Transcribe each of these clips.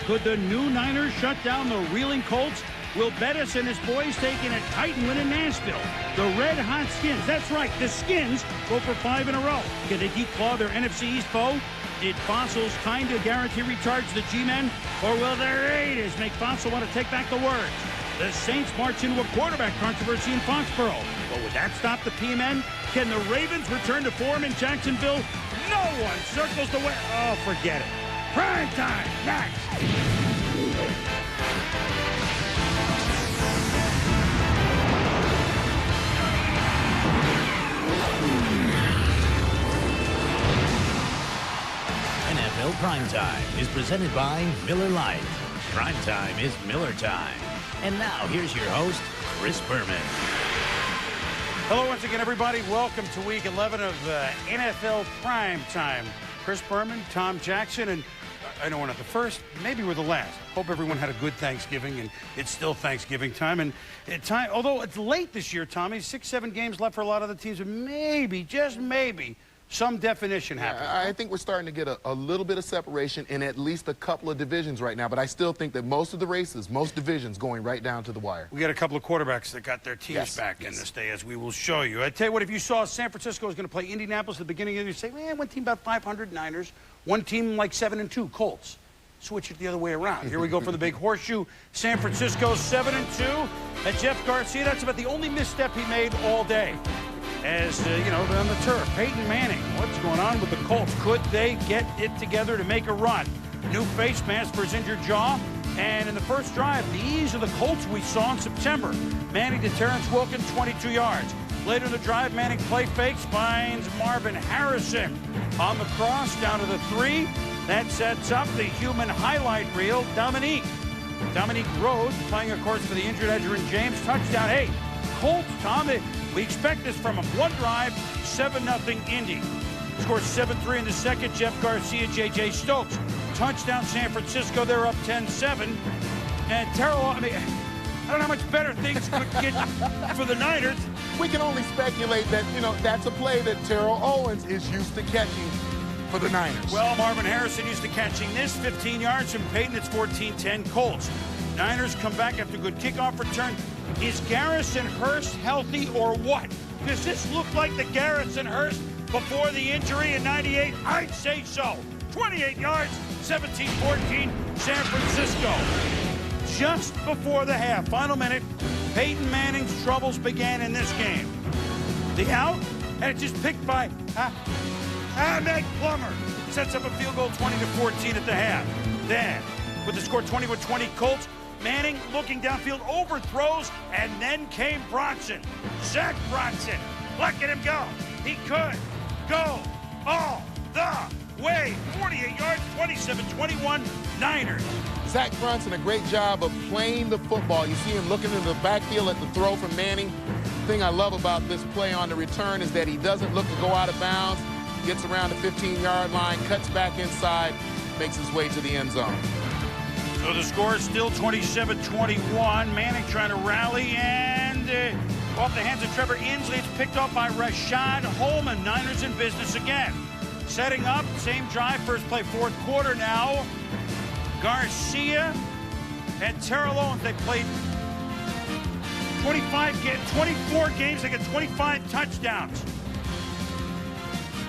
Could the new Niners shut down the reeling Colts? Will Bettis and his boys taking a Titan win in Nashville? The Red Hot Skins, that's right, the Skins go for 5 in a row. Can they declaw their NFC East foe? Did Fossils kind of guarantee recharge the G-Men? Or will the Raiders make Fossil want to take back the words? The Saints march into a quarterback controversy in Foxborough. But would that stop the P-Men? Can the Ravens return to form in Jacksonville? No one circles the way. Oh, forget it. Prime time, next. NFL Primetime is presented by Miller Lite. Primetime is Miller time. And now, here's your host, Chris Berman. Hello once again, everybody. Welcome to Week 11 of NFL Primetime. Chris Berman, Tom Jackson, and I know we're not the first, maybe we're the last. Hope everyone had a good Thanksgiving, and it's still Thanksgiving time. And although it's late this year, Tommy, 6-7 games left for a lot of the teams, and maybe, just maybe, some definition happening. I think we're starting to get a little bit of separation in at least a couple of divisions right now, but I still think that most of the races, most divisions going right down to the wire. We got a couple of quarterbacks that got their teams back in this day, as we will show you. I tell you what, if you saw San Francisco was going to play Indianapolis at the beginning of the year, you'd say, man, one team about 500 Niners, one team like 7-2 Colts. Switch it the other way around. Here we go for the big horseshoe. San Francisco 7-2. And Jeff Garcia, that's about the only misstep he made all day. As, you know, they're on the turf. Peyton Manning, what's going on with the Colts? Could they get it together to make a run? New face mask for his injured jaw. And in the first drive, these are the Colts we saw in September. Manning to Terrence Wilkins, 22 yards. Later in the drive, Manning play fakes, finds Marvin Harrison on the cross down to the 3. That sets up the human highlight reel, Dominique Rhodes, playing, of course, for the injured Edgerrin James. Touchdown. Hey, Colts, Tom, we expect this from them. One drive, 7-0 Indy. Scores 7-3 in the second. Jeff Garcia, J.J. Stokes. Touchdown San Francisco. They're up 10-7. And Terrell, I mean, I don't know how much better things could get for the Niners. We can only speculate that, you know, that's a play that Terrell Owens is used to catching for the Niners. Well, Marvin Harrison used to catching this. 15 yards from Peyton. It's 14-10 Colts. Niners come back after a good kickoff return. Is Garrison Hurst healthy or what? Does this look like the Garrison Hurst before the injury in 98? I'd say so. 28 yards, 17-14, San Francisco. Just before the half, final minute, Peyton Manning's troubles began in this game. The out, and it's just picked by Ahmed Plummer. Sets up a field goal 20-14 at the half. Then, with the score 20-20 Colts, Manning looking downfield, overthrows, and then came Bronson. Zach Bronson. Look at him go. He could go all the way. 48 yards, 27-21, Niners. Zach Bronson, a great job of playing the football. You see him looking in the backfield at the throw from Manning. The thing I love about this play on the return is that he doesn't look to go out of bounds. Gets around the 15-yard line, cuts back inside, makes his way to the end zone. So the score is still 27-21. Manning trying to rally, and off the hands of Trevor Inslee, it's picked up by Rashad Holman. Niners in business again. Setting up, same drive, first play, fourth quarter now. Garcia and Terrell Owens, they played 24 games, they got 25 touchdowns.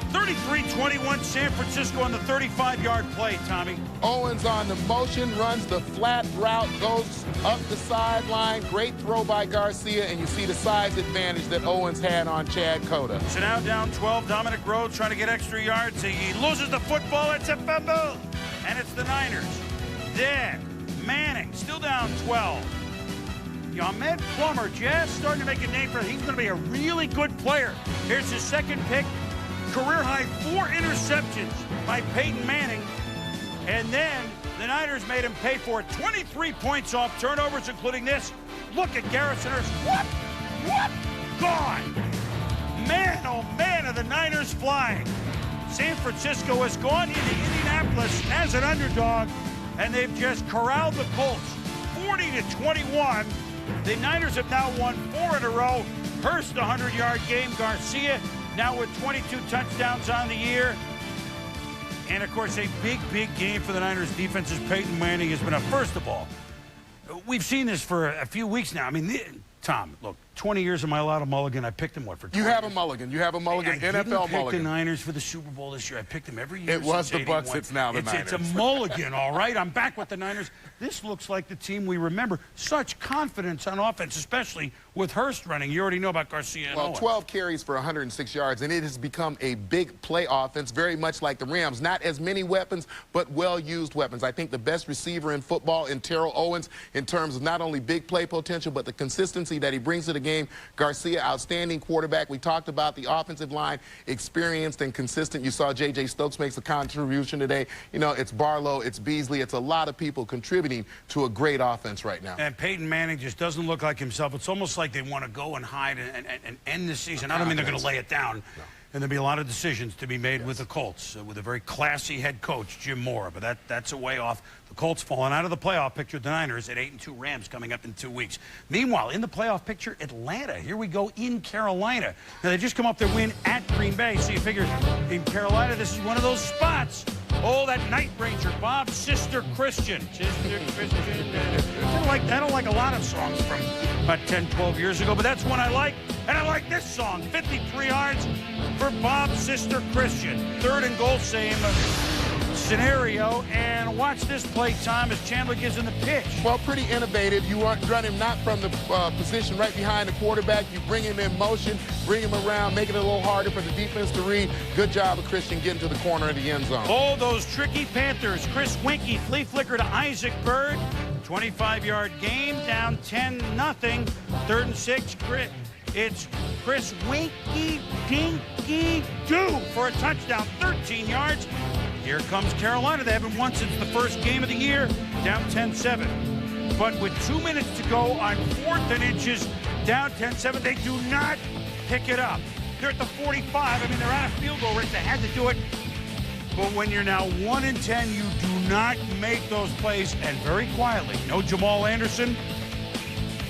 33-21 San Francisco on the 35-yard play, Tommy. Owens on the motion, runs the flat route, goes up the sideline. Great throw by Garcia, and you see the size advantage that Owens had on Chad Cota. So now down 12, Dominic Rhodes trying to get extra yards. He loses the football, it's a fumble, and it's the Niners. Then Manning, still down 12. Ahmed Plummer just starting to make a name for him. He's going to be a really good player. Here's his second pick. Career-high 4 interceptions by Peyton Manning. And then the Niners made him pay for it. 23 points off turnovers, including this. Look at Garrison Hurst. What? Gone. Man, oh man, are the Niners flying. San Francisco has gone into Indianapolis as an underdog, and they've just corralled the Colts. 40-21. The Niners have now won 4 in a row. Hurst, a 100-yard game. Garcia now with 22 touchdowns on the year. And, of course, a big, big game for the Niners defense as Peyton Manning has been up. First of all, we've seen this for a few weeks now. I mean, Tom, look, 20 years of my lot of mulligan, I picked him, what, for 20 You have years? a mulligan. You have a mulligan, I NFL didn't pick mulligan. the Niners for the Super Bowl this year. I picked them every year. It was since the Bucs, 81. it's now the It's a Niners. mulligan, all right? I'm back with the Niners. This looks like the team we remember. Such confidence on offense, especially with Hurst running. You already know about Garcia and Well, Owens. 12 carries for 106 yards, and it has become a big play offense, very much like the Rams. Not as many weapons, but well-used weapons. I think the best receiver in football in Terrell Owens in terms of not only big play potential, but the consistency that he brings to the game. Garcia, outstanding quarterback. We talked about the offensive line, experienced and consistent. You saw J.J. Stokes makes a contribution today. You know, it's Barlow, it's Beasley. It's a lot of people contributing to a great offense right now. And Peyton Manning just doesn't look like himself. It's almost like they want to go and hide and end the season. I don't mean they're going to lay it down. No. And there'll be a lot of decisions to be made with the Colts, with a very classy head coach, Jim Mora. But that's a way off. The Colts falling out of the playoff picture. The Niners at 8-2, Rams coming up in 2 weeks. Meanwhile, in the playoff picture, Atlanta. Here we go in Carolina. Now, they just come off their win at Green Bay. So you figure in Carolina, this is one of those spots. Oh, that Night Ranger, Bob's Sister Christian. Sister Christian. I don't like a lot of songs from about 10, 12 years ago, but that's one I like. And I like this song, 53 yards for Bob's Sister Christian. 3rd and goal, same scenario. And watch this play, Tom, as Chandler gives him the pitch. Well, pretty innovative. You run him not from the position right behind the quarterback. You bring him in motion, bring him around, make it a little harder for the defense to read. Good job of Christian getting to the corner of the end zone. Oh, those tricky Panthers. Chris Winkie, flea flicker to Isaac Bird. 25-yard game, down 10-0. 3rd and 6. It's Chris Winkie Dinky Doo for a touchdown, 13 yards. Here comes Carolina. They haven't won since the first game of the year, down 10-7. But with 2 minutes to go on 4th and inches, down 10-7, they do not pick it up. They're at the 45. I mean, they're out of field goal range. They had to do it. But when you're now 1-10, you do not make those plays. And very quietly, no Jamal Anderson.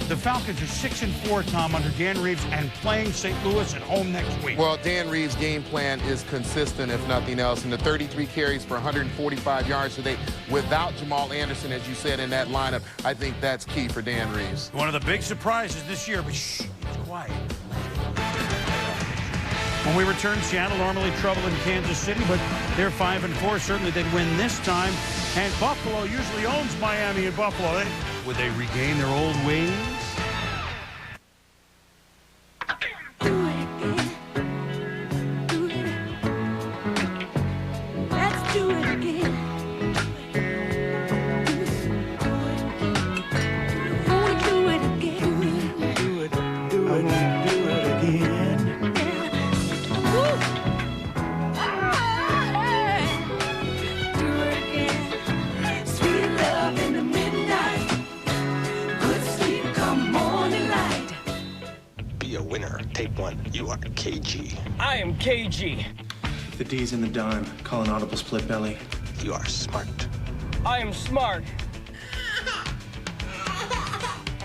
The Falcons are 6-4, Tom, under Dan Reeves, and playing St. Louis at home next week. Well, Dan Reeves' game plan is consistent, if nothing else. And the 33 carries for 145 yards today without Jamal Anderson, as you said, in that lineup, I think that's key for Dan Reeves. One of the big surprises this year, but shh, it's quiet. When we return, Seattle normally trouble in Kansas City, but they're 5-4. Certainly they'd win this time. And Buffalo usually owns Miami and Buffalo. Would they regain their old ways? Take one. You are KG. I am KG. The D's in the dime. Call an audible split belly. You are smart. I am smart.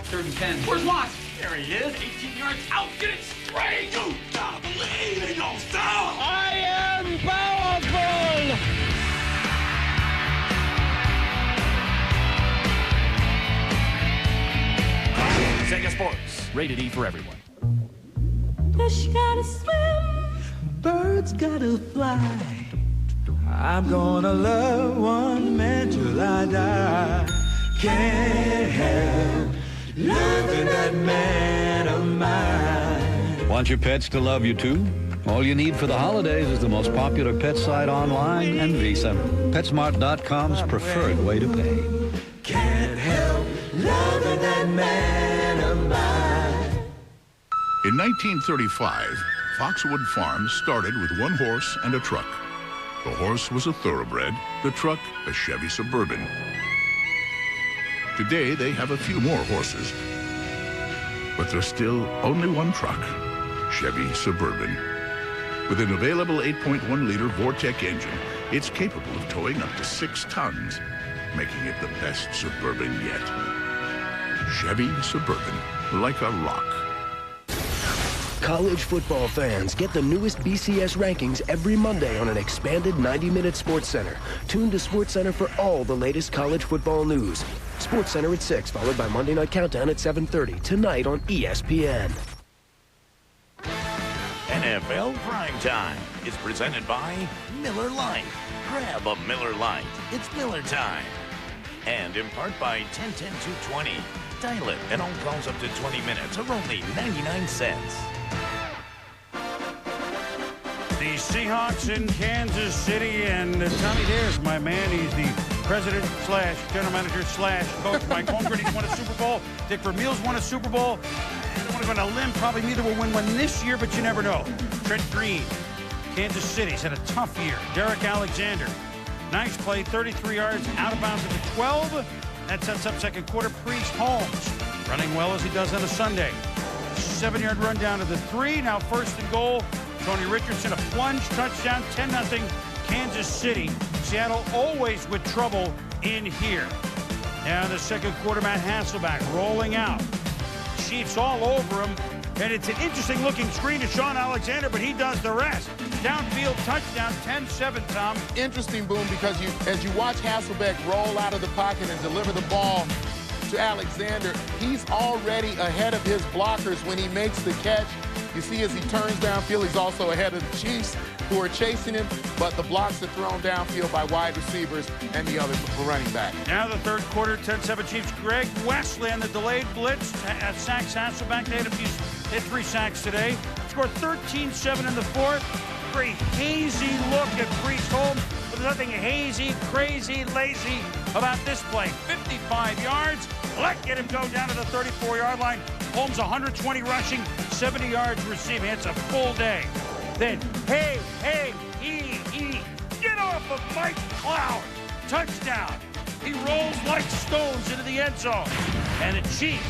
3rd and 10. Where's Watts? There he is. 18 yards out. Get it straight. You gotta believe in yourself. I am powerful. Sega Sports. Rated E for everyone. Fish gotta swim, birds gotta fly. I'm gonna love one man till I die. Can't help loving that man of mine. Want your pets to love you too? All you need for the holidays is the most popular pet site online and Visa. PetSmart.com's preferred way to pay. Can't help loving that man of mine. In 1935, Foxwood Farms started with one horse and a truck. The horse was a thoroughbred, the truck a Chevy Suburban. Today, they have a few more horses, but there's still only one truck, Chevy Suburban. With an available 8.1-liter Vortec engine, it's capable of towing up to 6 tons, making it the best Suburban yet. Chevy Suburban, like a rock. College football fans get the newest BCS rankings every Monday on an expanded 90-minute SportsCenter. Tune to SportsCenter for all the latest college football news. SportsCenter at 6, followed by Monday Night Countdown at 7:30, tonight on ESPN. NFL Primetime is presented by Miller Lite. Grab a Miller Lite. It's Miller time. And in part by 1010-220. Dial it and all calls up to 20 minutes are only 99 cents. The Seahawks in Kansas City, and Tommy Dare's my man. He's the president / general manager / coach. Mike Holmgren, he's won a Super Bowl. Dick Vermeil's won a Super Bowl. I don't want to go on a limb. Probably neither will win one this year, but you never know. Trent Green, Kansas City's had a tough year. Derek Alexander, nice play, 33 yards, out of bounds at the 12. That sets up second quarter. Priest Holmes running well as he does on a Sunday. 7-yard run down to the 3. Now first and goal. Tony Richardson, a plunge touchdown, 10-0 Kansas City. Seattle always with trouble in here. Now in the second quarter, Matt Hasselbeck rolling out. Chiefs all over him. And it's an interesting looking screen to Sean Alexander, but he does the rest. Downfield touchdown, 10-7, Tom. Interesting, Boom, because as you watch Hasselbeck roll out of the pocket and deliver the ball to Alexander, he's already ahead of his blockers when he makes the catch. You see as he turns downfield, he's also ahead of the Chiefs who are chasing him, but the blocks are thrown downfield by wide receivers and the other running back. Now the third quarter, 10-7 Chiefs. Greg Wesley on the delayed blitz sacks Hasselbeck. They had 3 sacks today. Scored 13-7 in the fourth. Very hazy look at Priest Holmes. But there's nothing hazy, crazy, lazy about this play. 55 yards. Let get him go down to the 34-yard line. Holmes 120 rushing, 70 yards receiving. It's a full day. Then, hey, get off of Mike Cloud. Touchdown. He rolls like stones into the end zone. And the Chiefs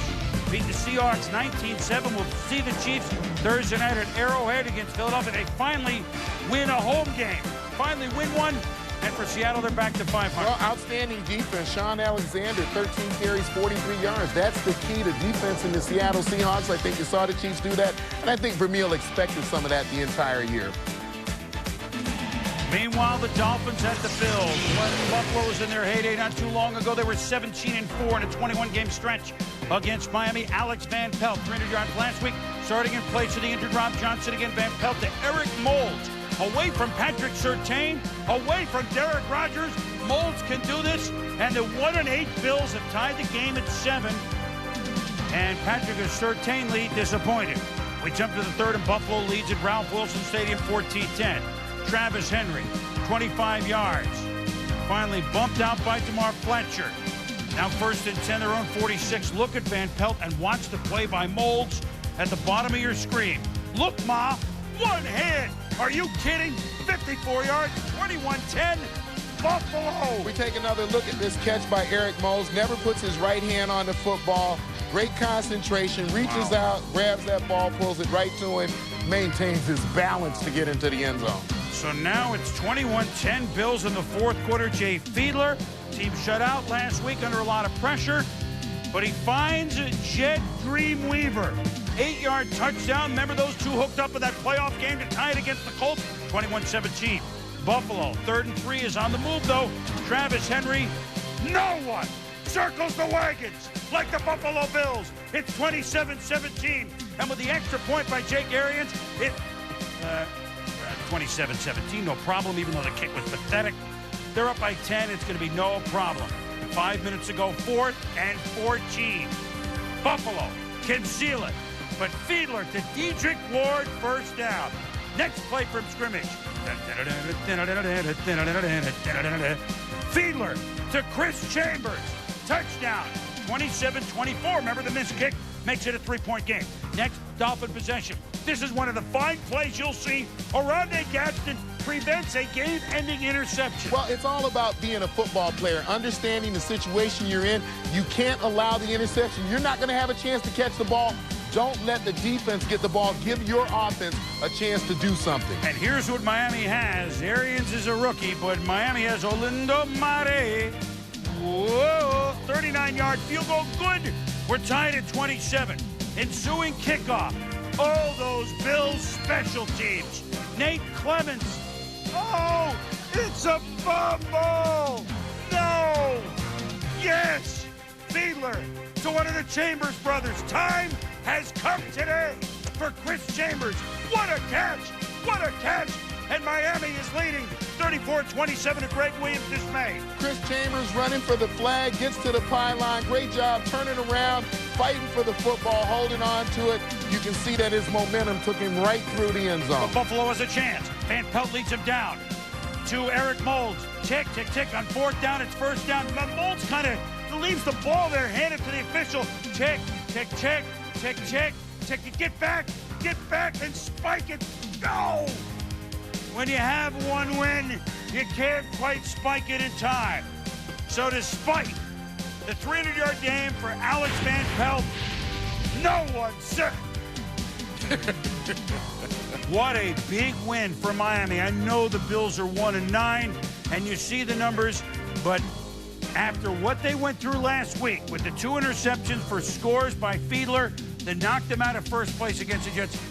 beat the Seahawks 19-7. We'll see the Chiefs Thursday night at Arrowhead against Philadelphia. They finally win a home game. Finally win one. And for Seattle, they're back to 500. Well, outstanding defense. Sean Alexander, 13 carries, 43 yards. That's the key to defense in the Seattle Seahawks. I think you saw the Chiefs do that. And I think Vermeil expected some of that the entire year. Meanwhile, the Dolphins at the Bills. When Buffalo was in their heyday not too long ago, they were 17-4 in a 21-game stretch against Miami. Alex Van Pelt, 300 yards last week, starting in place of the injured Rob Johnson. Again, Van Pelt to Eric Moulds. Away from Patrick Surtain, away from Derek Rogers. Moulds can do this, and the 1-8 Bills have tied the game at 7. And Patrick Surtain lead disappointed. We jump to the third, and Buffalo leads at Ralph Wilson Stadium 14-10. Travis Henry, 25 yards. Finally bumped out by DeMar Fletcher. Now first and 10, their own 46. Look at Van Pelt and watch the play by Moulds at the bottom of your screen. Look, Ma, one hand. Are you kidding? 54 yards, 21-10, Buffalo. We take another look at this catch by Eric Moulds. Never puts his right hand on the football. Great concentration, reaches out, grabs that ball, pulls it right to him, maintains his balance to get into the end zone. So now it's 21-10 Bills in the fourth quarter. Jay Fiedler, team shut out last week under a lot of pressure, but he finds Jed Dreamweaver. 8-yard touchdown. Remember those two hooked up in that playoff game to tie it against the Colts? 21-17. Buffalo, 3rd and 3 is on the move, though. Travis Henry, no one circles the wagons like the Buffalo Bills. It's 27-17. And with the extra point by Jake Arians, it 27-17, no problem, even though the kick was pathetic. They're up by 10. It's going to be no problem. 5 minutes ago, 4th and 14. Buffalo can seal it. But Fiedler to Dedrick Ward, first down. Next play from scrimmage. Fiedler to Chris Chambers. Touchdown. 27-24. Remember the missed kick makes it a 3-point game. Next, Dolphin possession. This is one of the fine plays you'll see. Oronde Gadsden prevents a game-ending interception. Well, it's all about being a football player, understanding the situation you're in. You can't allow the interception. You're not going to have a chance to catch the ball. Don't let the defense get the ball. Give your offense a chance to do something. And here's what Miami has. Arians is a rookie, but Miami has Olindo Mare. Whoa, 39-yard field goal, good. We're tied at 27. Ensuing kickoff. Oh, those Bills special teams. Nate Clements. Oh, it's a fumble. No. Yes. Fiedler to one of the Chambers brothers. Time has come today for Chris Chambers. What a catch. What a catch. And Miami is leading 34-27 to Greg Williams' dismay. Chris Chambers running for the flag, gets to the pylon. Great job turning around, fighting for the football, holding on to it. You can see that his momentum took him right through the end zone. But Buffalo has a chance. Van Pelt leads him down to Eric Moulds. Tick, tick, tick on fourth down. It's first down. Moulds kind of leaves the ball there, handed to the official. Tick, tick, tick, tick, tick, tick. Get back, and spike it. Go! When you have one win, you can't quite spike it in time. So despite the 300-yard game for Alex Van Pelt, no one said. What a big win for Miami. I know the Bills are 1-9, and you see the numbers, but after what they went through last week with the 2 interceptions for scores by Fiedler that knocked them out of first place against the Jets,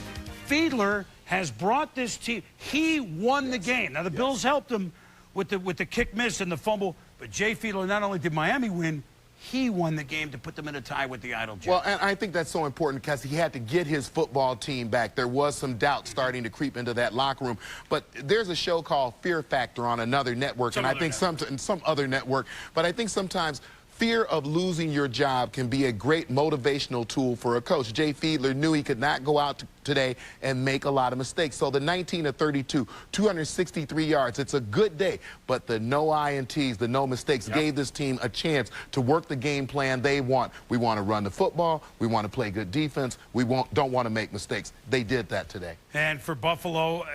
Fiedler has brought this team. He won the game. Now, the Bills helped him with the kick miss and the fumble, but Jay Fiedler, not only did Miami win, he won the game to put them in a tie with the idle Jets. Well, and I think that's so important because he had to get his football team back. There was some doubt starting to creep into that locker room. But there's a show called Fear Factor on another network, and I think some other network. But I think sometimes fear of losing your job can be a great motivational tool for a coach. Jay Fiedler knew he could not go out today and make a lot of mistakes. So the 19 of 32, 263 yards, it's a good day. But the no INTs, the no mistakes, gave this team a chance to work the game plan they want. We want to run the football. We want to play good defense. We don't want to make mistakes. They did that today. And for Buffalo,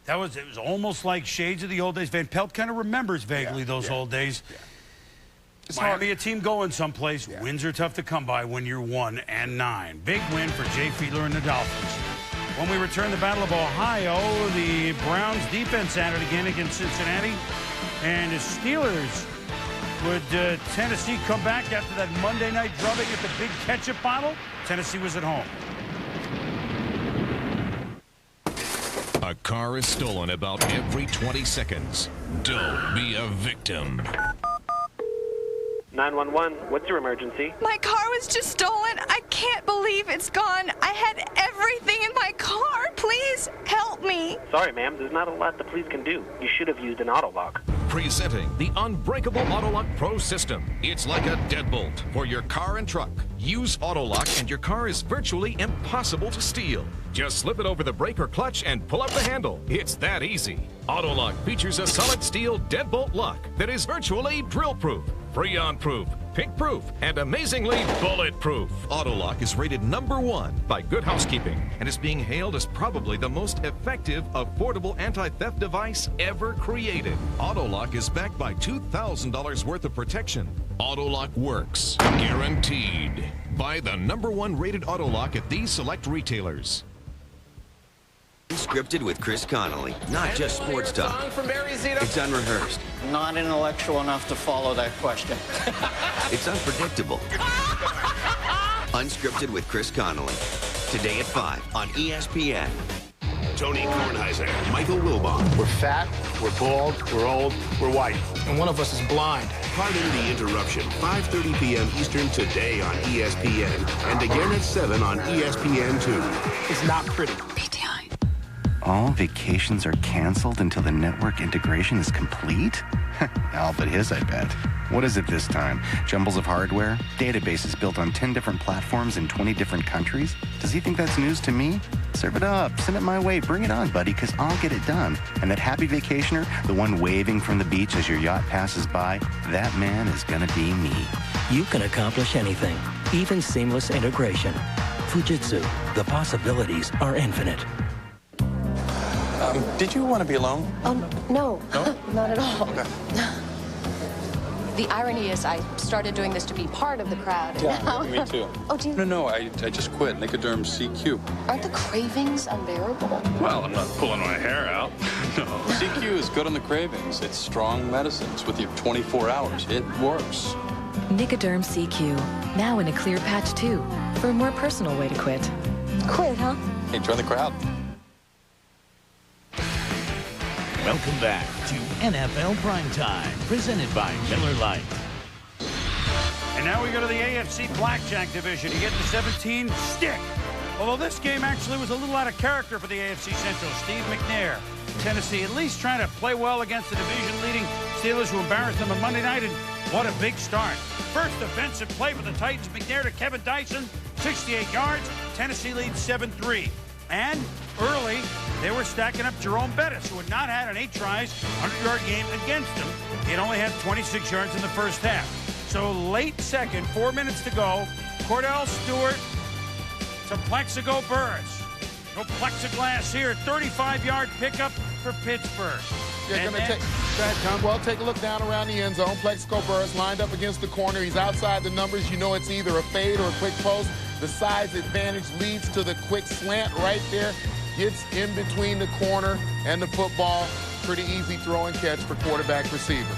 it was almost like shades of the old days. Van Pelt kind of remembers vaguely those old days. It's Miami, a team going someplace. Wins are tough to come by when you're 1-9. Big win for Jay Fiedler and the Dolphins. When we return the Battle of Ohio, the Browns defense at it again against Cincinnati. And the Steelers, would Tennessee come back after that Monday night drubbing at the big ketchup bottle? Tennessee was at home. A car is stolen about every 20 seconds. Don't be a victim. 911, what's your emergency? My car was just stolen. I can't believe it's gone. I had everything in my car. Please help me. Sorry, ma'am. There's not a lot the police can do. You should have used an auto lock. Presenting the unbreakable Autolock Pro system. It's like a deadbolt for your car and truck. Use Autolock and your car is virtually impossible to steal. Just slip it over the brake or clutch and pull up the handle. It's that easy. Autolock features a solid steel deadbolt lock that is virtually drill-proof, Freon-proof, pink-proof, and amazingly bulletproof. Autolock is rated #1 by Good Housekeeping and is being hailed as probably the most effective, affordable anti-theft device ever created. Autolock is backed by $2,000 worth of protection. Autolock works, guaranteed. Buy the #1 rated Autolock at these select retailers. Scripted with Chris Connolly, not just sports talk. It's unrehearsed. Not intellectual enough to follow that question. It's unpredictable. Unscripted with Chris Connolly. Today at 5 on ESPN. Tony Kornheiser, Michael Wilbon. We're fat, we're bald, we're old, we're white. And one of us is blind. Pardon the interruption. 5:30 p.m. Eastern today on ESPN. And again at 7 on ESPN2. It's not pretty. PTI. All vacations are canceled until the network integration is complete? All but his, I bet. What is it this time? Jumbles of hardware? Databases built on 10 different platforms in 20 different countries? Does he think that's news to me? Serve it up. Send it my way. Bring it on, buddy, because I'll get it done. And that happy vacationer, the one waving from the beach as your yacht passes by, that man is gonna be me. You can accomplish anything, even seamless integration. Fujitsu, the possibilities are infinite. Did you want to be alone? No, not at all. Okay. The irony is I started doing this to be part of the crowd. Yeah, now. me too. Oh, do you? No, I just quit. Nicoderm CQ. Aren't the cravings unbearable? Well, I'm not pulling my hair out. No. CQ is good on the cravings. It's strong medicine. It's with you 24 hours. It works. Nicoderm CQ, now in a clear patch too, for a more personal way to quit. Quit, huh? Hey, join the crowd. Welcome back to NFL Primetime, presented by Miller Lite. And now we go to the AFC Blackjack Division. You get the 17 stick. Although this game actually was a little out of character for the AFC Central. Steve McNair, Tennessee, at least trying to play well against the division-leading Steelers, who embarrassed them on Monday night, and what a big start. First defensive play for the Titans. McNair to Kevin Dyson, 68 yards. Tennessee leads 7-3. And early, they were stacking up Jerome Bettis, who had not had an 8 tries, 100-yard game against him. He had only had 26 yards in the first half. So late second, 4 minutes to go, Cordell Stewart to Plexico Burris. No plexiglass here. 35-yard pickup for Pittsburgh. Yeah, going to take that, Tom. Well, take a look down around the end zone. Plexico Burris lined up against the corner. He's outside the numbers. You know it's either a fade or a quick post. The size advantage leads to the quick slant right there. Gets in between the corner and the football. Pretty easy throw and catch for quarterback receiver.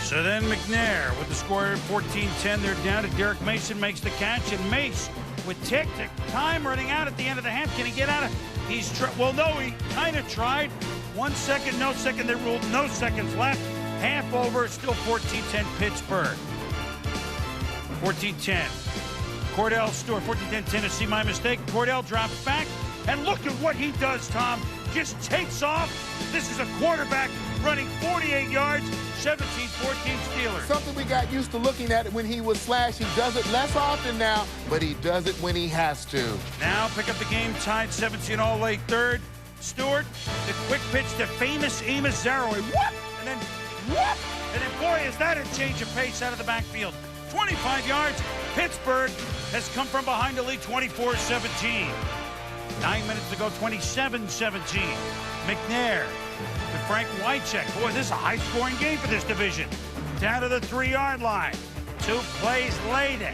So then McNair with the score 14-10. They're down to Derek Mason, makes the catch, and Mace with time running out at the end of the half. Can he get out of? Well, no, he kind of tried. 1 second, no second. They ruled no seconds left. Half over, still 14-10 Pittsburgh. 14-10. Cordell Stewart, 14-10 Tennessee. My mistake. Cordell drops back, and look at what he does, Tom. Just takes off. This is a quarterback running 48 yards. 17-14 Steelers. Something we got used to looking at when he was slashed. He does it less often now, but he does it when he has to. Now pick up the game, tied 17 all late third. Stewart, the quick pitch to famous Amos Zaroy. Whoop! And then whoop! And then, boy, is that a change of pace out of the backfield. 25 yards. Pittsburgh has come from behind to lead 24-17. 9 minutes to go, 27-17. McNair to Frank Wycheck. Boy, this is a high-scoring game for this division. Down to the 3-yard line. 2 plays later.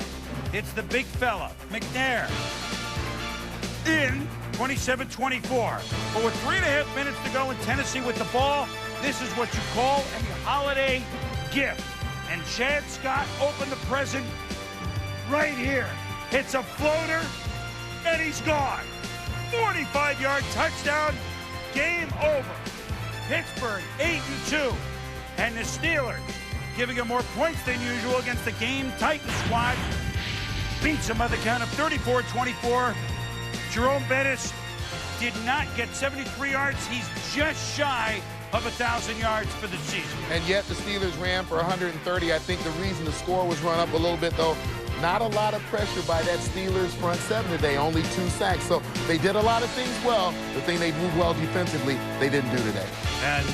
It's the big fella, McNair. In 27-24. But with 3.5 minutes to go in Tennessee with the ball, this is what you call a holiday gift. And Chad Scott opened the present right here. It's a floater, and he's gone. 45-yard touchdown, game over. Pittsburgh 8-2, and the Steelers giving him more points than usual against the game Titan squad. Beats them by the count of 34-24. Jerome Bettis did not get 73 yards. He's just shy of 1,000 yards for the season. And yet the Steelers ran for 130. I think the reason the score was run up a little bit, though, not a lot of pressure by that Steelers front seven today, only 2 sacks. So they did a lot of things well. The thing they moved well defensively, they didn't do today. And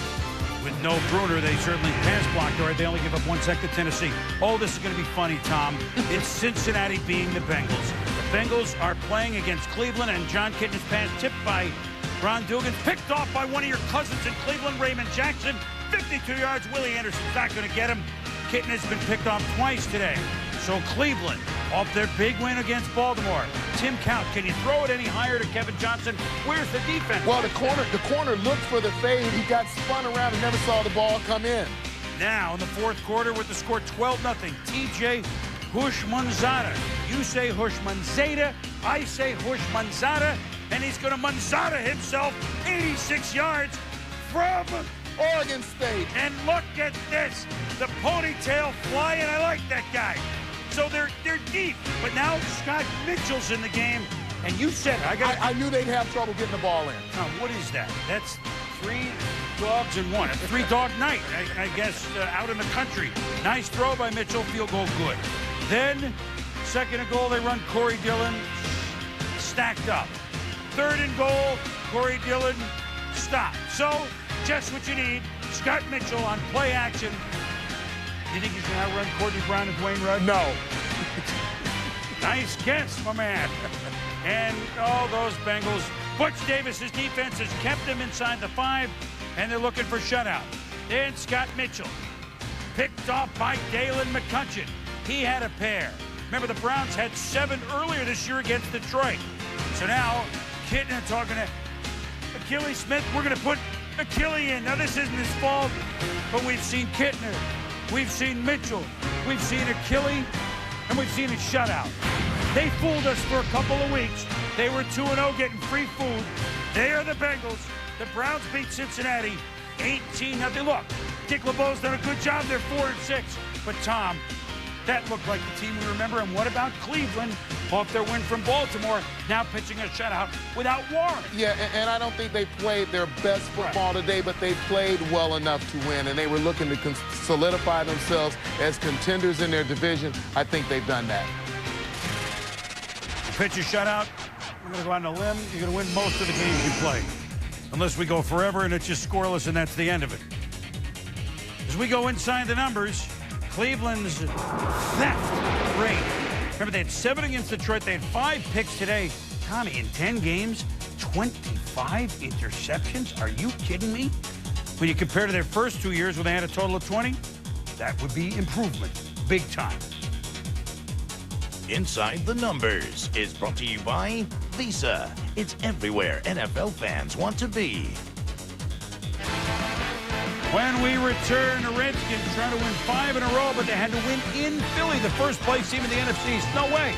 with no Bruner, they certainly pass blocked. All right, they only give up 1 sack to Tennessee. Oh, this is going to be funny, Tom. It's Cincinnati being the Bengals. The Bengals are playing against Cleveland, and John Kitna's pass tipped by Ron Dugan, picked off by one of your cousins in Cleveland, Raymond Jackson. 52 yards. Willie Anderson's not going to get him. Kitna has been picked off twice today. So Cleveland, off their big win against Baltimore. Tim Count, can you throw it any higher to Kevin Johnson? Where's the defense? Well, the corner looked for the fade. He got spun around and never saw the ball come in. Now in the fourth quarter with the score 12-0, TJ Houshmandzadeh. You say Houshmandzadeh, I say Houshmandzadeh, and he's going to Manzada himself 86 yards from Oregon State. And look at this, the ponytail flying. I like that guy. So they're deep, but now Scott Mitchell's in the game, and you said I knew they'd have trouble getting the ball in. Now, what is that? That's 3 dogs in 1. It's a 3-dog night, I guess, out in the country. Nice throw by Mitchell, field goal good. Then, second and goal, they run Corey Dillon, stacked up. Third and goal, Corey Dillon, stop. So, just what you need, Scott Mitchell on play action. You think he's going to outrun Courtney Brown and Dwayne Rudd? No. Nice guess, my man. And all those Bengals. Butch Davis's defense has kept them inside the 5, and they're looking for shutout. Then Scott Mitchell, picked off by Dalen McCutcheon. He had a pair. Remember, the Browns had 7 earlier this year against Detroit. So now, Kitna talking to Achille Smith. We're going to put Achille in. Now, this isn't his fault, but we've seen Kitna. We've seen Mitchell. We've seen Achille, and we've seen a shutout. They fooled us for a couple of weeks. They were 2-0 getting free food. They are the Bengals. The Browns beat Cincinnati 18-0. Look, Dick LeBeau's done a good job. They're 4-6. But, Tom, that looked like the team we remember. And what about Cleveland off their win from Baltimore, now pitching a shutout without Warren? Yeah, and I don't think they played their best football today, but they played well enough to win, and they were looking to solidify themselves as contenders in their division. I think they've done that. Pitch a shutout. We're going to go on a limb. You're going to win most of the games you play. Unless we go forever and it's just scoreless and that's the end of it. As we go inside the numbers, Cleveland's theft rate. Remember, they had 7 against Detroit. They had 5 picks today. Tommy, in 10 games, 25 interceptions? Are you kidding me? When you compare to their first 2 years where they had a total of 20, that would be improvement. Big time. Inside the Numbers is brought to you by Visa. It's everywhere NFL fans want to be. When we return, the Redskins trying to win 5 in a row, but they had to win in Philly, the first place team in the NFC East. No way.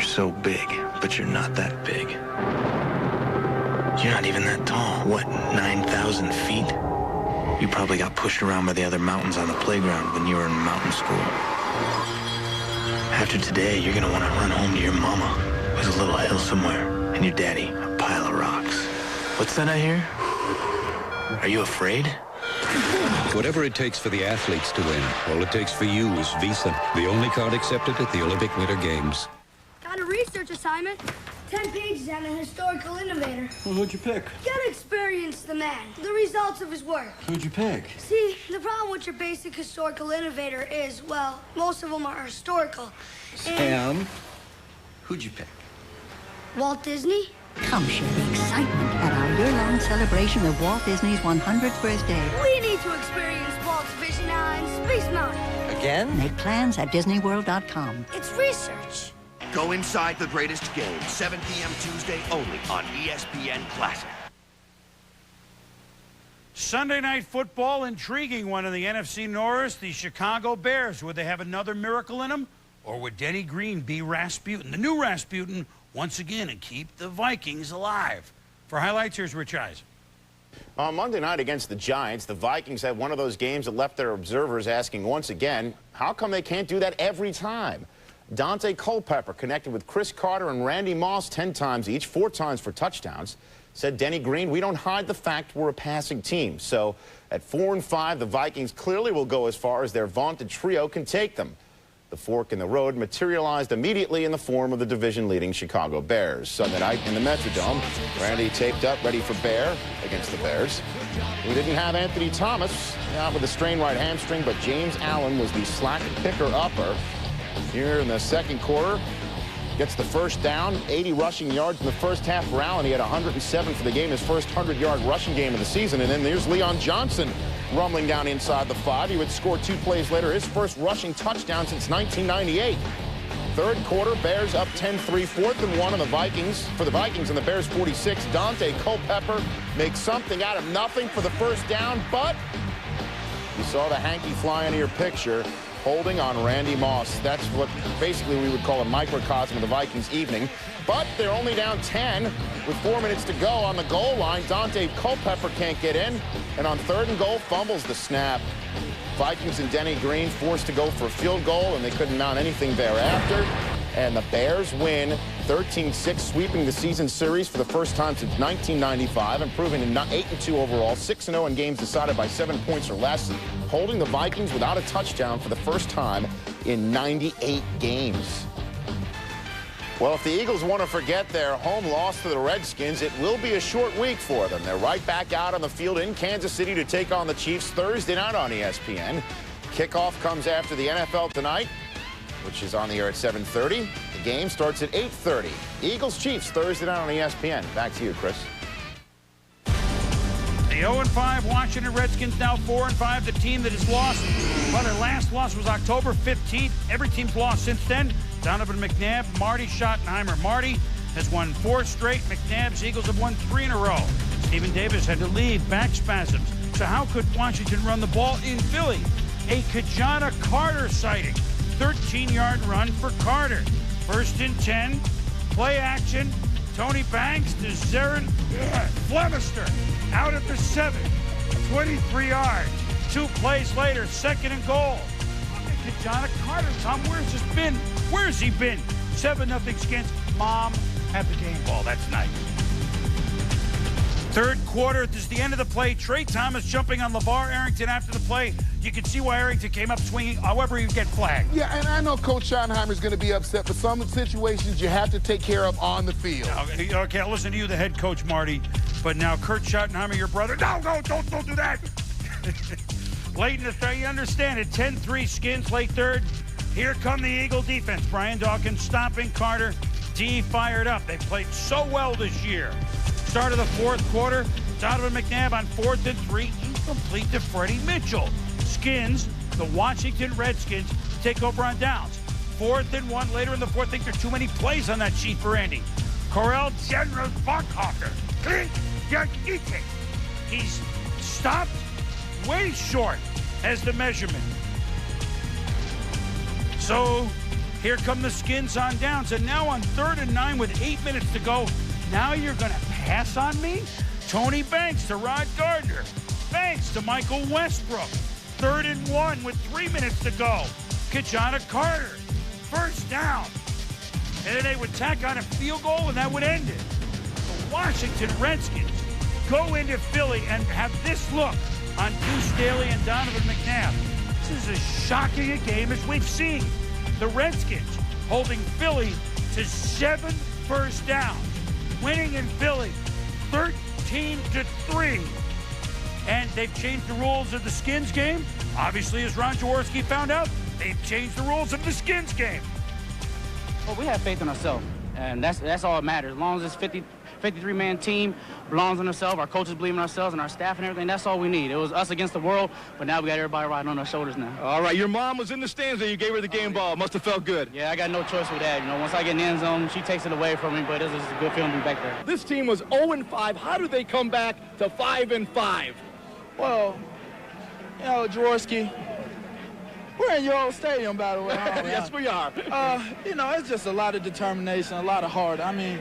So big, but you're not that big. You're not even that tall. What, 9,000 feet? You probably got pushed around by the other mountains on the playground when you were in mountain school. After today, you're gonna want to run home to your mama, who's a little hill somewhere, and your daddy, a pile of rocks. What's that I hear? Are you afraid? Whatever it takes for the athletes to win, all it takes for you is Visa, the only card accepted at the Olympic Winter Games. Got a research assignment. 10 pages on a historical innovator. Well, who'd you pick? Gotta experience the man, the results of his work. Who'd you pick? See, the problem with your basic historical innovator is, well, most of them are historical. And who'd you pick? Walt Disney? Come share the excitement at our year-long celebration of Walt Disney's 100th birthday. We need to experience Walt's vision on Space Mountain. Again? Make plans at DisneyWorld.com. It's research. Go inside the greatest game, 7 p.m. Tuesday only on ESPN Classic. Sunday night football, intriguing one in the NFC North, the Chicago Bears. Would they have another miracle in them? Or would Denny Green be Rasputin, the new Rasputin, once again, and keep the Vikings alive? For highlights, here's Rich Eisen. On Monday night against the Giants, the Vikings had one of those games that left their observers asking once again, how come they can't do that every time? Dante Culpepper connected with Chris Carter and Randy Moss 10 times each, 4 times for touchdowns. Said Denny Green, we don't hide the fact we're a passing team. So at 4-5, the Vikings clearly will go as far as their vaunted trio can take them. The fork in the road materialized immediately in the form of the division-leading Chicago Bears. Sunday night in the Metrodome, Randy taped up, ready for Bear against the Bears. We didn't have Anthony Thomas, out with a strained right hamstring, but James Allen was the slack picker-upper. Here in the second quarter, gets the first down, 80 rushing yards in the first half for Allen. He had 107 for the game, his first 100-yard rushing game of the season. And then there's Leon Johnson rumbling down inside the 5. He would score 2 plays later, his first rushing touchdown since 1998. Third quarter, Bears up 10-3, 4th and 1 on the Vikings. For the Vikings and the Bears 46, Dante Culpepper makes something out of nothing for the first down, but you saw the hanky fly into your picture. holding on Randy Moss. That's what basically we would call a microcosm of the Vikings evening. But they're only down 10 with 4 minutes to go on the goal line. Dante Culpepper can't get in. And on 3rd and goal, fumbles the snap. Vikings and Denny Green forced to go for a field goal, and they couldn't mount anything thereafter. And the Bears win 13-6, sweeping the season series for the first time since 1995, improving to 8-2 overall, 6-0 in games decided by 7 points or less, holding the Vikings without a touchdown for the first time in 98 games. Well, if the Eagles want to forget their home loss to the Redskins, it will be a short week for them. They're right back out on the field in Kansas City to take on the Chiefs Thursday night on ESPN. Kickoff comes after the NFL tonight, which is on the air at 7:30. The game starts at 8:30. Eagles-Chiefs Thursday night on ESPN. Back to you, Chris. The 0-5 Washington Redskins now 4-5. The team that has lost, well, their last loss was October 15th. Every team's lost since then. Donovan McNabb, Marty Schottenheimer. Marty has won 4 straight. McNabb's Eagles have won 3 in a row. Stephen Davis had to leave, back spasms. So how could Washington run the ball in Philly? A Kajana Carter sighting. 13-yard run for Carter. 1st and 10. Play action. Tony Banks to Zarin Flemister out at the 7. 23 yards. 2 plays later, 2nd and goal. Kajana Carter. Tom, where's this been? Where's he been? 7-0 Skins. Mom at the game ball. That's nice. 3rd quarter, this is the end of the play. Trey Thomas jumping on LeVar Arrington after the play. You can see why Arrington came up swinging. However, you get flagged. Yeah, and I know Coach Schottenheimer is going to be upset, but some situations you have to take care of on the field. Okay, I'll listen to you, the head coach, Marty. But now Kurt Schottenheimer, your brother. No, don't do that. Late in the third, you understand it. 10-3 Skins, late 3rd. Here come the Eagle defense. Brian Dawkins stopping Carter. D fired up. They played so well this year. Start of the 4th quarter. Donovan McNabb on 4th and 3. Incomplete to Freddie Mitchell. Skins, the Washington Redskins, take over on downs. 4th and 1 later in the 4th. I think there are too many plays on that sheet for Andy. Corell General Buckhocker. Clint Yakite. He's stopped way short as the measurement. So here come the Skins on downs. And now on 3rd and 9 with 8 minutes to go. Now you're going to pass on me? Tony Banks to Rod Gardner. Banks to Michael Westbrook. 3rd and 1 with 3 minutes to go. Kajana Carter. 1st down. And then they would tack on a field goal and that would end it. The Washington Redskins go into Philly and have this look on Deuce Staley and Donovan McNabb. This is as shocking a game as we've seen. The Redskins holding Philly to 7 first downs. Winning in Philly 13-3. And they've changed the rules of the Skins game. Obviously, as Ron Jaworski found out, they've changed the rules of the Skins game. Well, we have faith in ourselves, and that's all that matters. As long as this 53-man team belongs in ourselves, our coaches believe in ourselves, and our staff and everything, that's all we need. It was us against the world, but now we got everybody riding on our shoulders now. All right, your mom was in the stands and you gave her the game ball. Must have felt good. Yeah, I got no choice with that. You know, once I get in the end zone, she takes it away from me, but it's a good feeling to be back there. This team was 0-5. How did they come back to 5-5? Well, you know, Jaworski, we're in your old stadium, by the way. Yes, we are. You know, it's just a lot of determination, a lot of heart. I mean,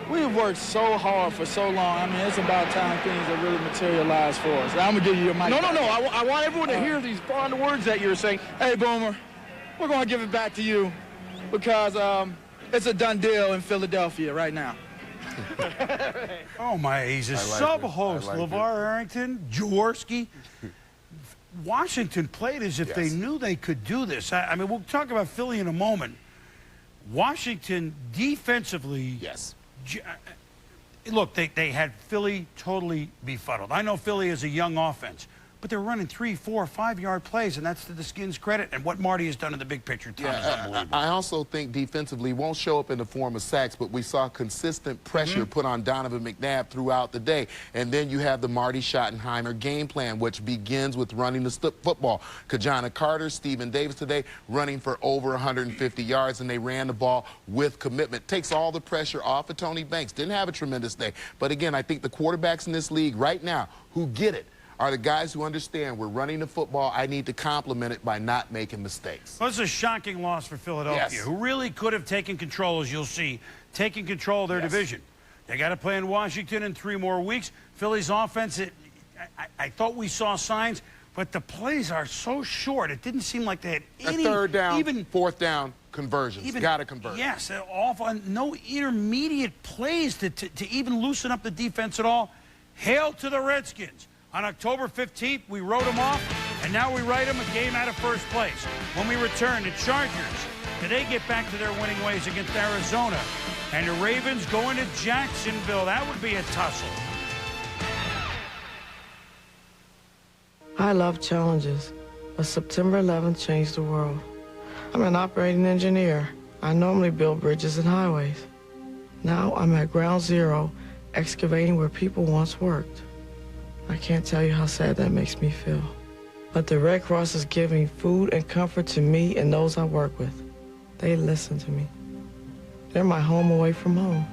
we've worked so hard for so long. I mean, it's about time things have really materialized for us. I'm going to give you your mic. No. I want everyone to hear these fond words that you're saying. Hey, Boomer, we're going to give it back to you because it's a done deal in Philadelphia right now. Oh, my, he's a sub-host. LeVar Arrington, Jaworski. Washington played as if they knew they could do this. I mean, we'll talk about Philly in a moment. Washington defensively. Yes. Look, they had Philly totally befuddled. I know Philly is a young offense, but they're running 3, 4, 5-yard plays, and that's to the Skins' credit. And what Marty has done in the big picture, Tom, is unbelievable. I also think defensively won't show up in the form of sacks, but we saw consistent pressure put on Donovan McNabb throughout the day. And then you have the Marty Schottenheimer game plan, which begins with running the football. Kajana Carter, Stephen Davis today running for over 150 yards, and they ran the ball with commitment. Takes all the pressure off of Tony Banks. Didn't have a tremendous day. But again, I think the quarterbacks in this league right now who get it are the guys who understand we're running the football. I need to complement it by not making mistakes. Well, it's a shocking loss for Philadelphia, Yes. who really could have taken control, as you'll see, taking control of their division. They got to play in Washington in 3 more weeks. Philly's offense, I thought we saw signs, but the plays are so short. It didn't seem like they had any... third down, even fourth down conversions. Got to convert. Yes, awful. No intermediate plays to even loosen up the defense at all. Hail to the Redskins. On October 15th, we wrote them off, and now we write them a game out of first place. When we return, the Chargers, do they get back to their winning ways against Arizona? And the Ravens going to Jacksonville. That would be a tussle. I love challenges, but September 11th changed the world. I'm an operating engineer. I normally build bridges and highways. Now I'm at ground zero, excavating where people once worked. I can't tell you how sad that makes me feel. But the Red Cross is giving food and comfort to me and those I work with. They listen to me. They're my home away from home.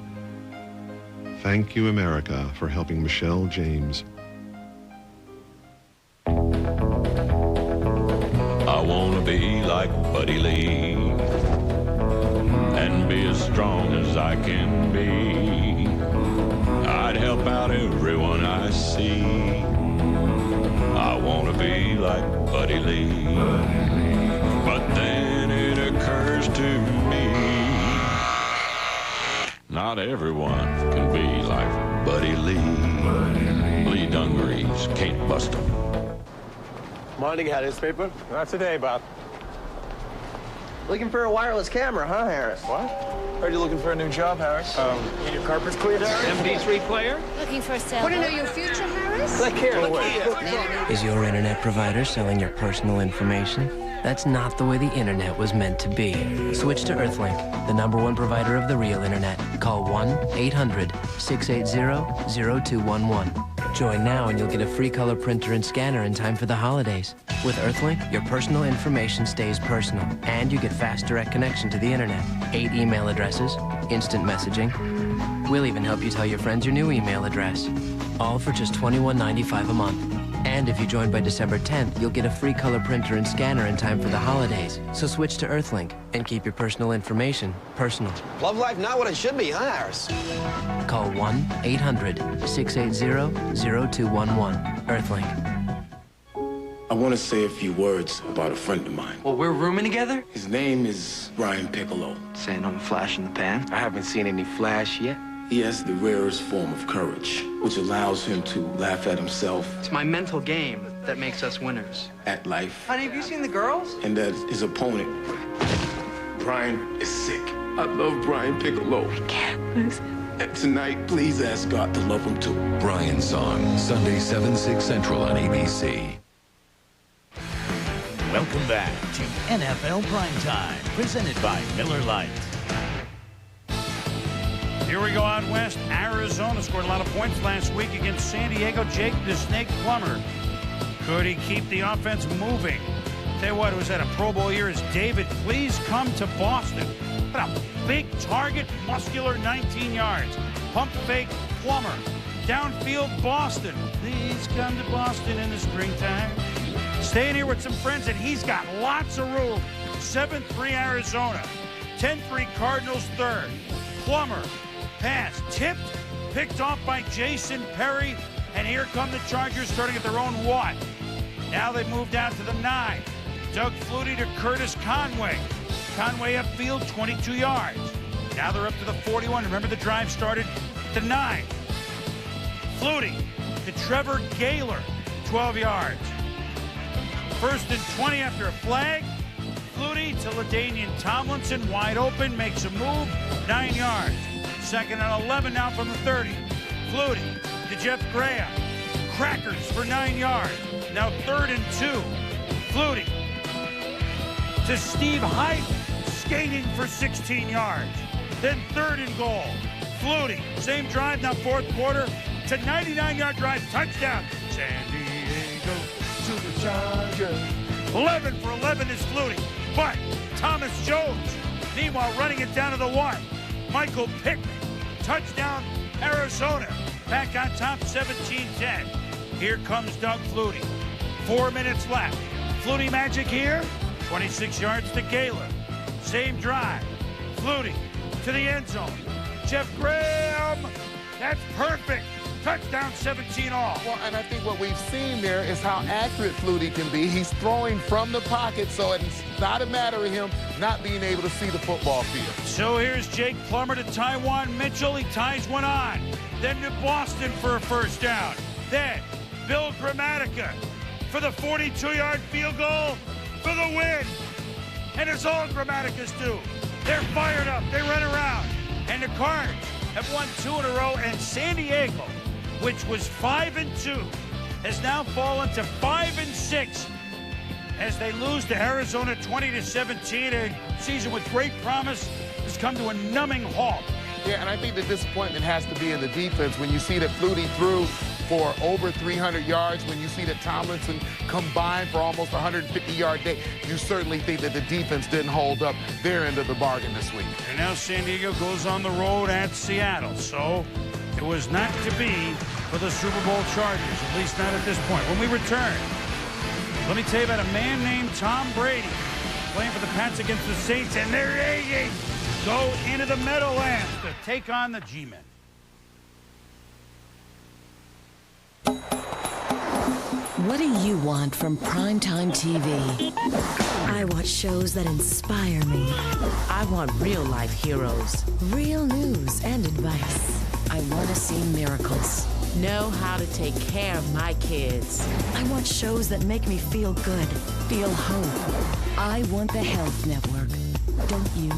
Thank you, America, for helping Michelle James. I want to be like Buddy Lee and be as strong as I can be. I'd help out everyone I see. I want to be like Buddy Lee. But then it occurs to me, not everyone can be like Buddy Lee. Lee Dungarees can't bust 'em. Morning, had his paper? Not today, Bob. Looking for a wireless camera, huh, Harris? What? Heard you looking for a new job, Harris. Need your carpets cleaned, Harris? MP3 player? Looking for a sale. Want to know your future, Harris? Look here, look here. Is your internet provider selling your personal information? That's not the way the internet was meant to be. Switch to Earthlink, the #1 provider of the real internet. Call 1-800-680-0211. Join now and you'll get a free color printer and scanner in time for the holidays. With Earthlink, your personal information stays personal, and you get fast direct connection to the internet. 8 email addresses, instant messaging. We'll even help you tell your friends your new email address. All for just $21.95 a month. And if you join by December 10th, you'll get a free color printer and scanner in time for the holidays. So switch to Earthlink and keep your personal information personal. Love life not what it should be, huh, Harris? Call 1-800-680-0211. Earthlink. I want to say a few words about a friend of mine. Well, we're rooming together? His name is Brian Piccolo. Saying I'm a flash in the pan? I haven't seen any flash yet. He has the rarest form of courage, which allows him to laugh at himself. It's my mental game that makes us winners. At life. Honey, have you seen the girls? And at his opponent. Brian is sick. I love Brian Piccolo. I can't lose him. And tonight, please ask God to love him too. Brian Song, Sunday 7/6 Central on ABC. Welcome back to NFL Primetime, presented by Miller Lite. Here we go out west. Arizona scored a lot of points last week against San Diego. Jake the Snake Plummer. Could he keep the offense moving? Tell you what, it was at a Pro Bowl year as David, please come to Boston. What a big target, muscular, 19 yards. Pump fake, Plummer. Downfield, Boston. Please come to Boston in the springtime. Staying here with some friends, and he's got lots of room. 7-3 Arizona. 10-3 Cardinals third. Plummer. Pass tipped, picked off by Jason Perry, and here come the Chargers starting at their own what? Now they've moved out to the 9. Doug Flutie to Curtis Conway. Conway upfield, 22 yards. Now they're up to the 41. Remember the drive started at the 9. Flutie to Trevor Gaylor, 12 yards. 1st and 20 after a flag. Flutie to LaDainian Tomlinson, wide open, makes a move, 9 yards. 2nd and 11 now from the 30. Flutie to Jeff Graham. Crackers for 9 yards. Now 3rd and 2. Flutie to Steve Height, skating for 16 yards. Then 3rd and goal. Flutie, same drive, now 4th quarter, to 99-yard drive, touchdown. San Diego Superchargers. 11 for 11 is Flutie. But Thomas Jones, meanwhile, running it down to the 1. Michael Pittman, touchdown, Arizona. Back on top, 17-10. Here comes Doug Flutie. 4 minutes left. Flutie magic here. 26 yards to Caleb. Same drive. Flutie to the end zone. Jeff Graham. That's perfect. Touchdown, 17 all. Well, and I think what we've seen there is how accurate Flutie can be. He's throwing from the pocket, so it's not a matter of him not being able to see the football field. So here's Jake Plummer to Tywan Mitchell. He ties one on. Then to Boston for a first down. Then Bill Gramatica for the 42-yard field goal for the win. And it's all Grammaticas do. They're fired up. They run around. And the Cards have won 2 in a row. And San Diego, which was 5-2, has now fallen to 5-6 as they lose to Arizona 20-17. A season with great promise has come to a numbing halt. Yeah, and I think the disappointment has to be in the defense when you see that Flutie threw for over 300 yards, when you see that Tomlinson combined for almost 150-yard day. You certainly think that the defense didn't hold up their end of the bargain this week. And now San Diego goes on the road at Seattle. So it was not to be for the Super Bowl Chargers, at least not at this point. When we return, let me tell you about a man named Tom Brady playing for the Pats against the Saints, and they go into the Meadowlands to take on the G-Men. What do you want from primetime TV? I want shows that inspire me. I want real-life heroes. Real news and advice. I want to see miracles. Know how to take care of my kids. I want shows that make me feel good, feel hope. I want the Health Network. Don't you?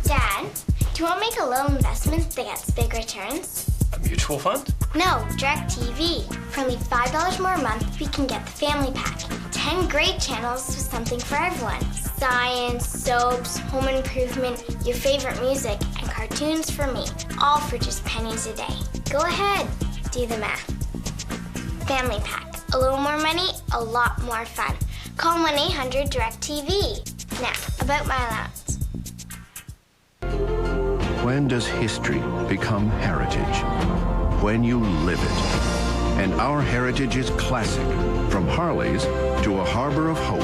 Dad, do you want to make a little investment that gets big returns? A mutual fund? No, DirecTV. For only $5 more a month, we can get the family pack. 10 great channels with something for everyone. Science, soaps, home improvement, your favorite music, and cartoons for me. All for just pennies a day. Go ahead, do the math. Family pack. A little more money, a lot more fun. Call 1-800-DIRECTV. Now, about my allowance. When does history become heritage? When you live it. And our heritage is classic, from Harleys to a harbor of hope,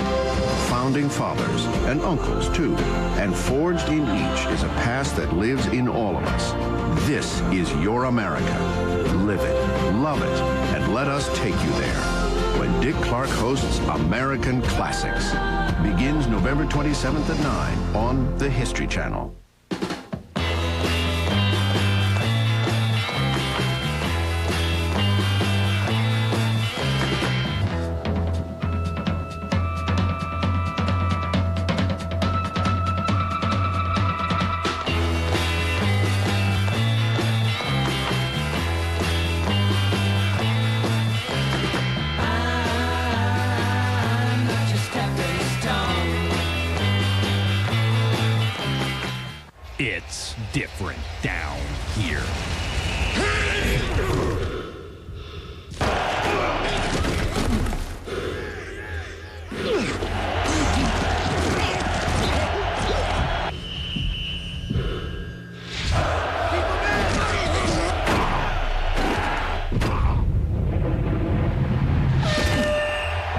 founding fathers and uncles too, and forged in each is a past that lives in all of us. This is your America. Live it, love it, and let us take you there. When Dick Clark hosts American Classics. Begins November 27th at 9 on the History Channel. It's different down here.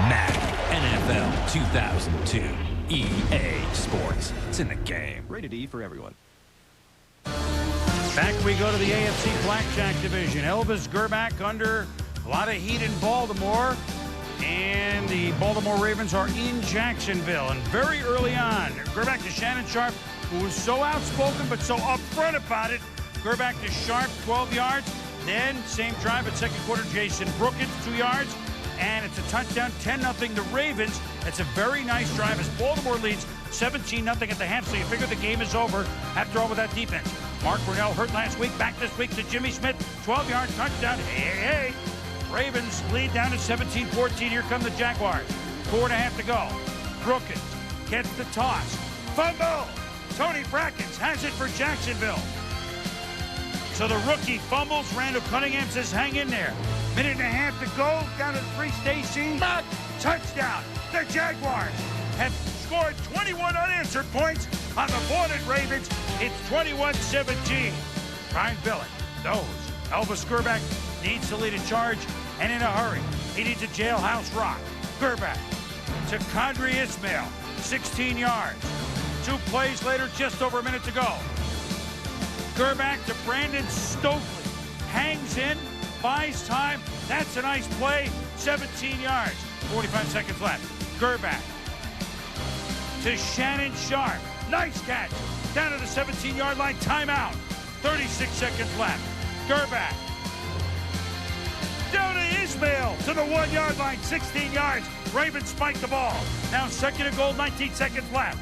Madden NFL 2002 EA Sports. It's in the game. Rated E for everyone. Back we go to the AFC Blackjack Division. Elvis Grbac under a lot of heat in Baltimore. And the Baltimore Ravens are in Jacksonville. And very early on, Grbac to Shannon Sharpe, who was so outspoken but so upfront about it. Grbac to Sharpe, 12 yards. Then, same drive at second quarter, Jason Brookins, 2 yards. And it's a touchdown, 10-0 the Ravens. It's a very nice drive as Baltimore leads 17-0 at the half, so you figure the game is over after all with that defense. Mark Brunell hurt last week, back this week to Jimmy Smith, 12-yard touchdown. Hey. Ravens lead down to 17-14. Here come the Jaguars. 4.5 to go. Brookins gets the toss. Fumble! Tony Brackens has it for Jacksonville. So the rookie fumbles. Randall Cunningham says, hang in there. 1.5 minutes to go. Down to 3, Stacy. Touchdown. The Jaguars have scored 21 unanswered points on the vaunted Ravens. It's 21-17. Brian Billick knows Elvis Grbac needs to lead a charge, and in a hurry. He needs a jailhouse rock. Grbac to Condry Ismail, 16 yards. 2 plays later, just over a minute to go. Grbac to Brandon Stokely. Hangs in, buys time. That's a nice play. 17 yards. 45 seconds left. Grbac to Shannon Sharp. Nice catch. Down to the 17-yard line. Timeout. 36 seconds left. Grbac down to Ismail to the 1-yard line. 16 yards. Ravens spike the ball. Now 2nd and goal. 19 seconds left.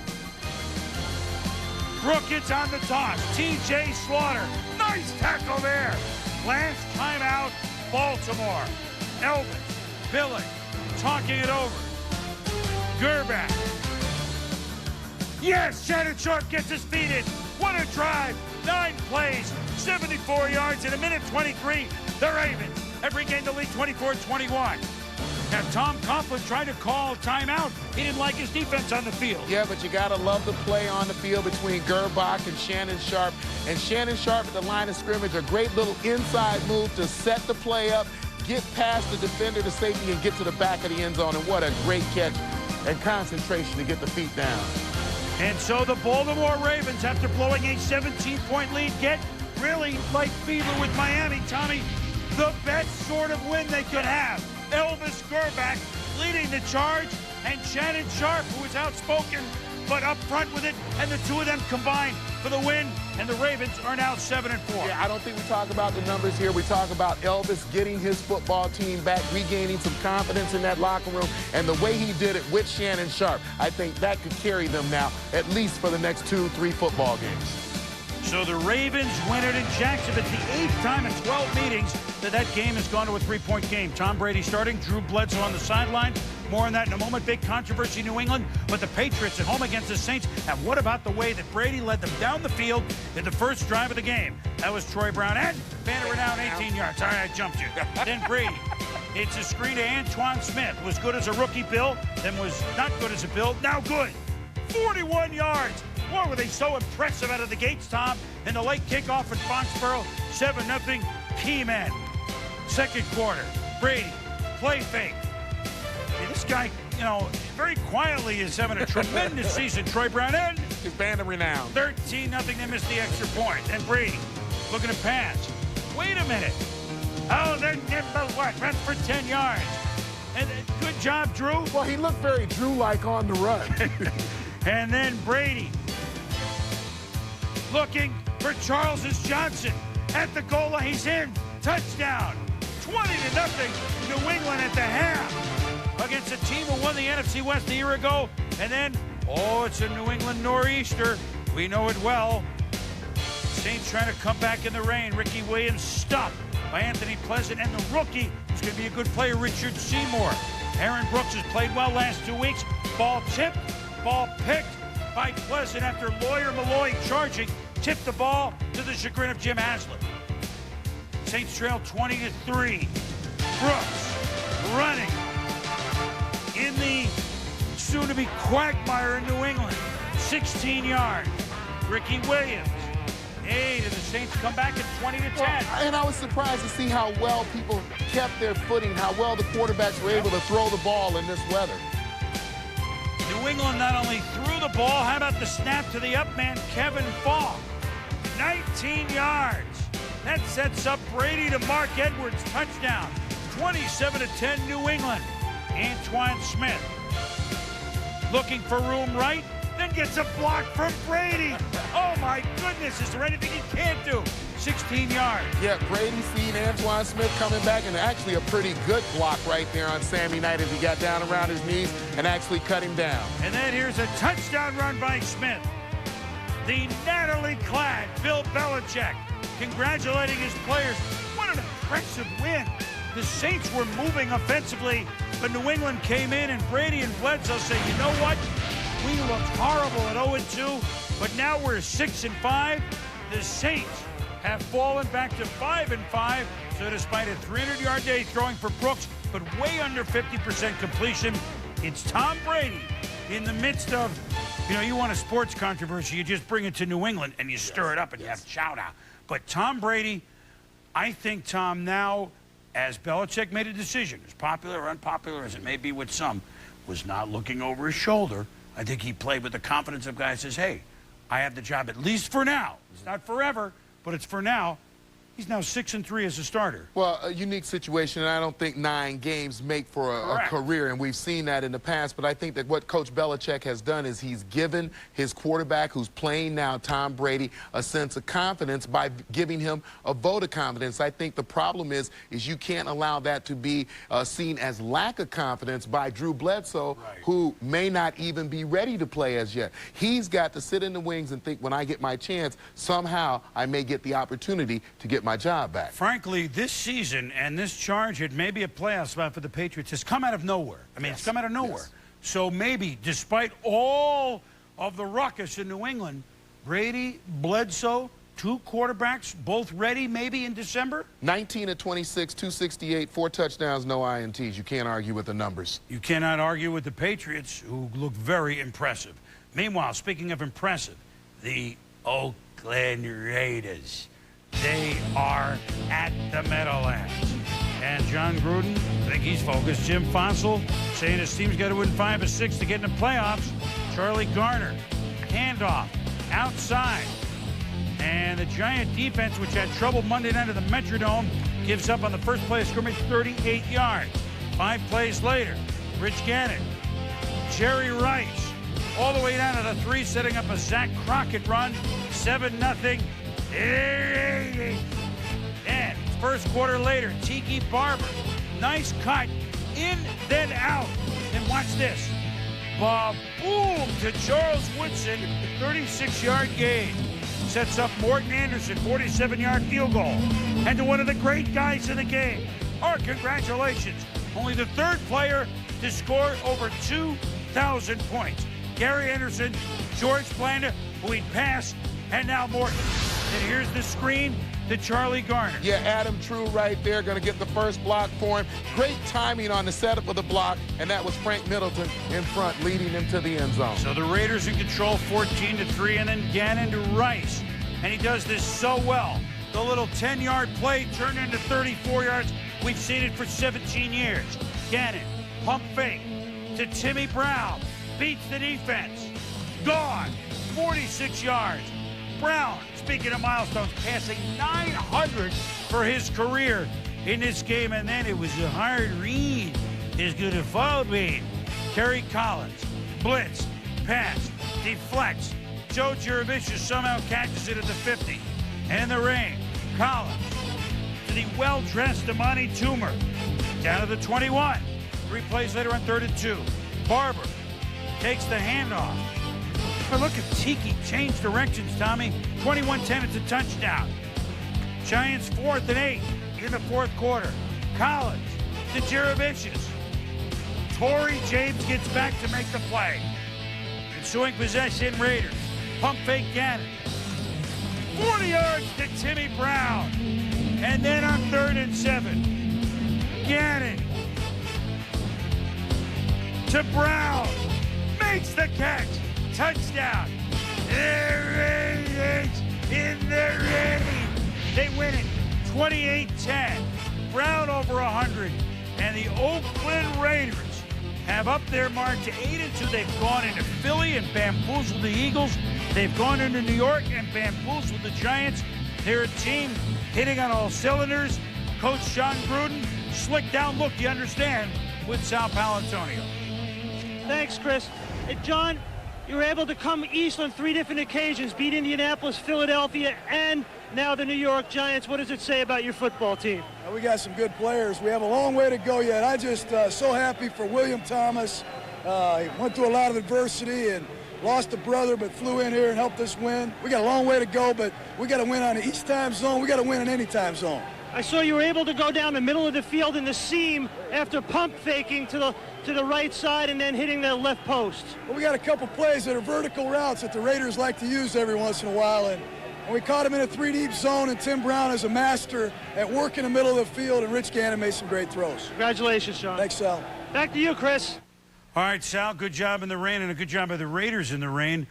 Brookins on the toss. T.J. Slaughter. Nice tackle there. Last timeout, Baltimore. Elvis, Billick, talking it over. Grbac. Yes, Shannon Sharp gets his feet in. What a drive. 9 plays, 74 yards in a minute 23. The Ravens have regained the lead 24-21. Now, Tom Coughlin tried to call timeout. He didn't like his defense on the field. Yeah, but you got to love the play on the field between Grbac and Shannon Sharp. And Shannon Sharp at the line of scrimmage, a great little inside move to set the play up, get past the defender to safety, and get to the back of the end zone. And what a great catch and concentration to get the feet down. And so the Baltimore Ravens, after blowing a 17-point lead, get really like fever with Miami, Tommy. The best sort of win they could have. Elvis Grbac leading the charge, and Shannon Sharp, who is outspoken but up front with it, and the two of them combined for the win, and the Ravens are now 7-4. Yeah, I don't think we talk about the numbers here. We talk about Elvis getting his football team back, regaining some confidence in that locker room, and the way he did it with Shannon Sharp, I think that could carry them now, at least for the next 2-3 football games. So the Ravens win it in Jacksonville. It's the 8th time in 12 meetings that game has gone to a 3-point game. Tom Brady starting, Drew Bledsoe on the sidelines. More on that in a moment. Big controversy in New England, but the Patriots at home against the Saints. And what about the way that Brady led them down the field in the first drive of the game? That was Troy Brown and Banner down 18 yards. Sorry, I jumped you. Then Brady. It's a screen to Antoine Smith. Was good as a rookie, Bill. Then was not good as a Bill. Now good. 41 yards. Boy, were they so impressive out of the gates, Tom. In the late kickoff at Foxborough, 7-0 Key-Man. Second quarter, Brady, play fake. Hey, this guy, you know, very quietly is having a tremendous season. Troy Brown in. His band of renown. 13-0, they missed the extra point. And Brady, looking to pass. Wait a minute. Oh, they're nimble what? Runs for 10 yards. And good job, Drew. Well, he looked very Drew-like on the run. And then Brady looking for Charles Johnson at the goal line. He's in. Touchdown. 20-0 New England at the half against a team who won the NFC West a year ago. And then, oh, it's a New England nor'easter. We know it well. Saints trying to come back in the rain. Ricky Williams stopped by Anthony Pleasant, and the rookie who's going to be a good player, Richard Seymour. Aaron Brooks has played well last 2 weeks. Ball tipped, ball picked by Pleasant after Lawyer Malloy charging, tipped the ball to the chagrin of Jim Haslett. Saints trail 20-3. Brooks running in the soon-to-be quagmire in New England. 16 yards. Ricky Williams. 8, and the Saints come back at 20-10. Well, and I was surprised to see how well people kept their footing, how well the quarterbacks were able to throw the ball in this weather. New England not only threw the ball, how about the snap to the up man, Kevin Falk? 19 yards. That sets up Brady to Mark Edwards, touchdown. 27-10 New England. Antoine Smith looking for room right, then gets a block from Brady. Oh my goodness, is there anything he can't do? 16 yards. Yeah, Brady seen Antoine Smith coming back, and actually a pretty good block right there on Sammy Knight as he got down around his knees and actually cut him down. And then here's a touchdown run by Smith. The Natalie-clad Bill Belichick congratulating his players. What an impressive win. The Saints were moving offensively, but New England came in, and Brady and Bledsoe say, you know what? We looked horrible at 0-2, but now we're 6-5. The Saints have fallen back to 5-5. So despite a 300-yard day throwing for Brooks, but way under 50% completion, it's Tom Brady in the midst of You know, you want a sports controversy, you just bring it to New England and you stir it up and you have shout-out. But Tom Brady, I think, Tom, now, as Belichick made a decision, as popular or unpopular as it may be with some, was not looking over his shoulder. I think he played with the confidence of guys who says, hey, I have the job at least for now. It's not forever, but it's for now. He's now 6-3 as a starter. Well, a unique situation, and I don't think 9 games make for a career, and we've seen that in the past. But I think that what Coach Belichick has done is he's given his quarterback, who's playing now, Tom Brady, a sense of confidence by giving him a vote of confidence. I think the problem is you can't allow that to be seen as lack of confidence by Drew Bledsoe, who may not even be ready to play as yet. He's got to sit in the wings and think, when I get my chance, somehow I may get the opportunity to get my job back. Frankly, this season and this charge at maybe a playoff spot for the Patriots has come out of nowhere. I mean, it's come out of nowhere. So maybe, despite all of the ruckus in New England, Brady, Bledsoe, 2 quarterbacks, both ready maybe in December? 19 of 26, 268, 4 touchdowns, no INTs. You can't argue with the numbers. You cannot argue with the Patriots, who look very impressive. Meanwhile, speaking of impressive, the Oakland Raiders. They are at the Meadowlands. And John Gruden, I think he's focused. Jim Fassel saying his team's got to win 5 or 6 to get in the playoffs. Charlie Garner, handoff, outside. And the Giant defense, which had trouble Monday night at the Metrodome, gives up on the first play of scrimmage 38 yards. 5 plays later, Rich Gannon, Jerry Rice, all the way down to the 3, setting up a Zach Crockett run, 7-0. And first quarter later, Tiki Barber, nice cut, in, then out. And watch this. Boom to Charles Woodson, 36-yard gain. Sets up Morton Anderson, 47-yard field goal. And to one of the great guys in the game, our congratulations. Only the 3rd player to score over 2,000 points. Gary Anderson, George Blanda, who he'd passed, and now Morton. And here's the screen to Charlie Garner. Yeah, Adam True right there, going to get the first block for him. Great timing on the setup of the block, and that was Frank Middleton in front, leading him to the end zone. So the Raiders in control, 14-3, and then Gannon to Rice. And he does this so well. The little 10-yard play turned into 34 yards. We've seen it for 17 years. Gannon, pump fake to Timmy Brown. Beats the defense. Gone, 46 yards. Brown, speaking of milestones, passing 900 for his career in this game. And then it was a hard read. Is going to follow me. Kerry Collins, blitz, pass, deflects. Joe Jurevicius somehow catches it at the 50. And in the rain, Collins to the well-dressed Amani Toomer. Down to the 21. 3 plays later on 3rd and 2. Barber takes the handoff. But look at Tiki, change directions, Tommy. 21-10, it's a touchdown. Giants 4th and 8 in the 4th quarter. Collins to Jurevicius. Torrey James gets back to make the play. Ensuing possession, Raiders. Pump fake Gannon. 40 yards to Timmy Brown. And then on 3rd and 7, Gannon to Brown. Makes the catch. Touchdown. The Raiders in the rain. They win it 28-10. Brown over 100. And the Oakland Raiders have up their mark to 8-2. They've gone into Philly and bamboozled the Eagles. They've gone into New York and bamboozled the Giants. They're a team hitting on all cylinders. Coach John Gruden, slick down look, you understand, with Sal Paolantonio. Thanks, Chris. Hey, John, you were able to come east on 3 different occasions, beat Indianapolis, Philadelphia, and now the New York Giants. What does it say about your football team? We got some good players. We have a long way to go yet. I just so happy for William Thomas. He went through a lot of adversity and lost a brother, but flew in here and helped us win. We got a long way to go, but we got to win on the East time zone. We got to win in any time zone. I saw you were able to go down the middle of the field in the seam after pump faking to the right side and then hitting the left post. Well, we got a couple plays that are vertical routes that the Raiders like to use every once in a while, and we caught him in a 3-deep zone, and Tim Brown is a master at work in the middle of the field, and Rich Gannon made some great throws. Congratulations, Sean. Thanks, Sal. Back to you, Chris. All right, Sal, good job in the rain and a good job by the Raiders in the rain.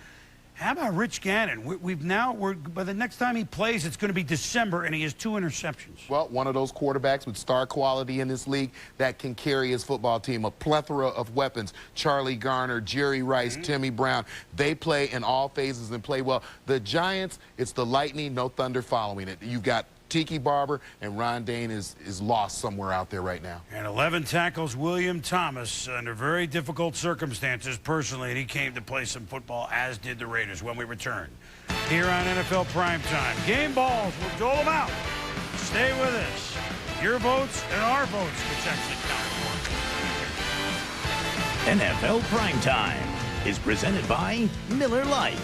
How about Rich Gannon? By the next time he plays, it's going to be December, and he has 2 interceptions. Well, one of those quarterbacks with star quality in this league that can carry his football team. A plethora of weapons. Charlie Garner, Jerry Rice, Timmy Brown. They play in all phases and play well. The Giants, it's the lightning, no thunder following it. You've got Tiki Barber, and Ron Dane is lost somewhere out there right now. And 11 tackles, William Thomas, under very difficult circumstances personally, and he came to play some football, as did the Raiders when we return. Here on NFL Primetime. Game balls, we'll dole them out. Stay with us. Your votes and our votes, which actually count NFL Primetime is presented by Miller Lite.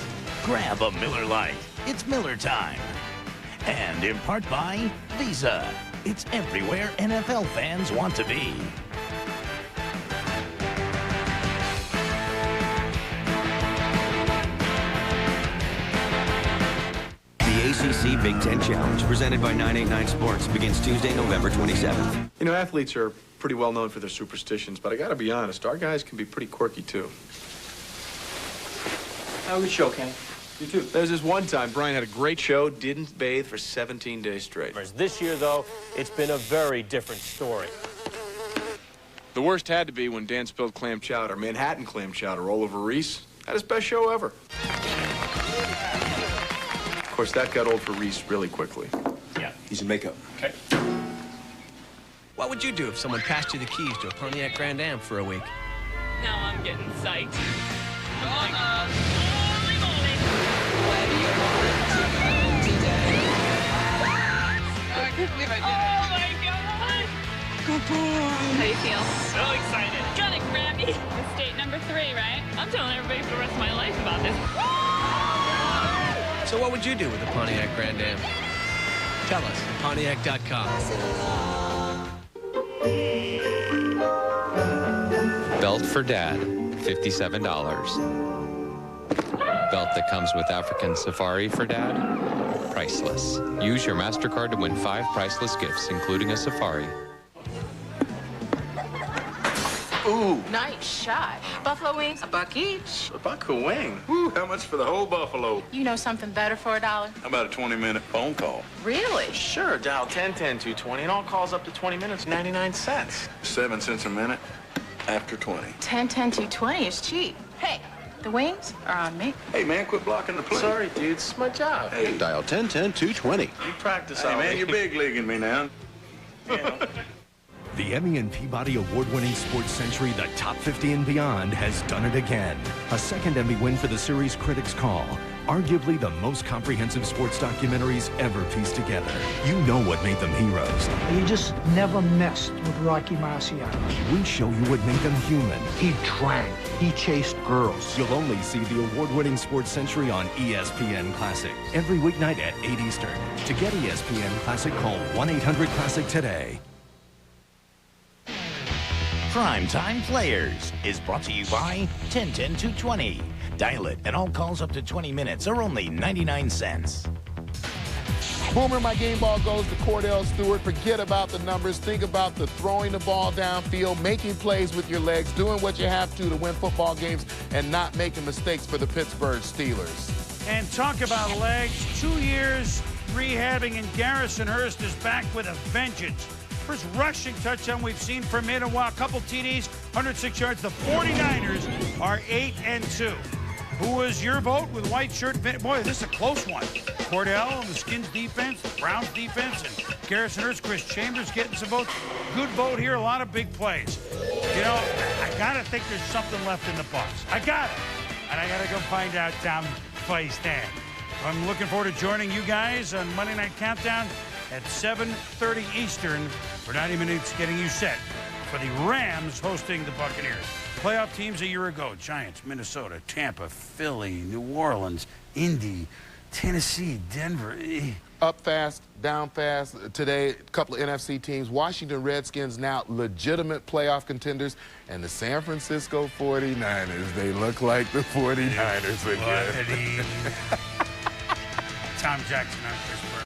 Grab a Miller Lite. It's Miller time. And in part by Visa. It's everywhere NFL fans want to be. The ACC Big Ten Challenge, presented by 989 Sports, begins Tuesday, November 27th. You know, athletes are pretty well known for their superstitions, but I gotta be honest, our guys can be pretty quirky, too. Have a good show, Kenny. You too. There's this one time Brian had a great show, didn't bathe for 17 days straight. This year, though, it's been a very different story. The worst had to be when Dan spilled clam chowder, Manhattan clam chowder, all over Reese. Had his best show ever. Of course, that got old for Reese really quickly. Yeah, he's in makeup. Okay. What would you do if someone passed you the keys to a Pontiac Grand Am for a week? Now I'm getting psyched. Oh my God! Good boy! How you feel? So excited. Got it, Grammy. It's state number 3, right? I'm telling everybody for the rest of my life about this. So what would you do with a Pontiac Grand Am? Tell us at Pontiac.com. Belt for Dad, $57. Belt that comes with African Safari for Dad, priceless. Use your MasterCard to win 5 priceless gifts, including a safari. Ooh. Nice shot. Buffalo wings, $1 each. A buck a wing. Ooh, how much for the whole buffalo? You know something better for $1? How about a 20-minute phone call? Really? Sure, dial 10-10-220, and all calls up to 20 minutes, 99 cents. 7 cents a minute after 20. 10-10-220 is cheap. Hey, the wings are on me. Hey, man, quit blocking the play. Sorry, dude, it's my job. Hey, Dial 10-10-220. you practice all man, you're big leaguing me now. The Emmy and Peabody award-winning sports century, The Top 50 and Beyond, has done it again. A second Emmy win for the series critics call. Arguably the most comprehensive sports documentaries ever pieced together. You know what made them heroes. You just never messed with Rocky Marciano. We show you what made them human. He drank. He chased girls. You'll only see the award-winning sports century on ESPN Classic. Every weeknight at 8 Eastern. To get ESPN Classic, call 1-800-CLASSIC today. Primetime Players is brought to you by 10-10-220. Dial it, and all calls up to 20 minutes are only 99 cents. Boomer, my game ball goes to Cordell Stewart. Forget about the numbers. Think about the throwing the ball downfield, making plays with your legs, doing what you have to win football games, and not making mistakes for the Pittsburgh Steelers. And talk about legs. 2 years rehabbing, and Garrison Hurst is back with a vengeance. First rushing touchdown we've seen from him in a while. A couple TDs, 106 yards. The 49ers are 8-2. Who was your vote with white shirt? Boy, this is a close one. Cordell and the Skins defense, the Browns defense, and Garrison Hurst, Chris Chambers getting some votes. Good vote here, a lot of big plays. You know, I got to think there's something left in the box. I got it. And I got to go find out down by stand. I'm looking forward to joining you guys on Monday Night Countdown at 7:30 Eastern for 90 minutes, getting you set for the Rams hosting the Buccaneers. Playoff teams a year ago: Giants, Minnesota, Tampa, Philly, New Orleans, Indy, Tennessee, Denver. Up fast, down fast. Today, a couple of NFC teams. Washington Redskins now legitimate playoff contenders. And the San Francisco 49ers, they look like the 49ers again. Tom Jackson on Chris Burke.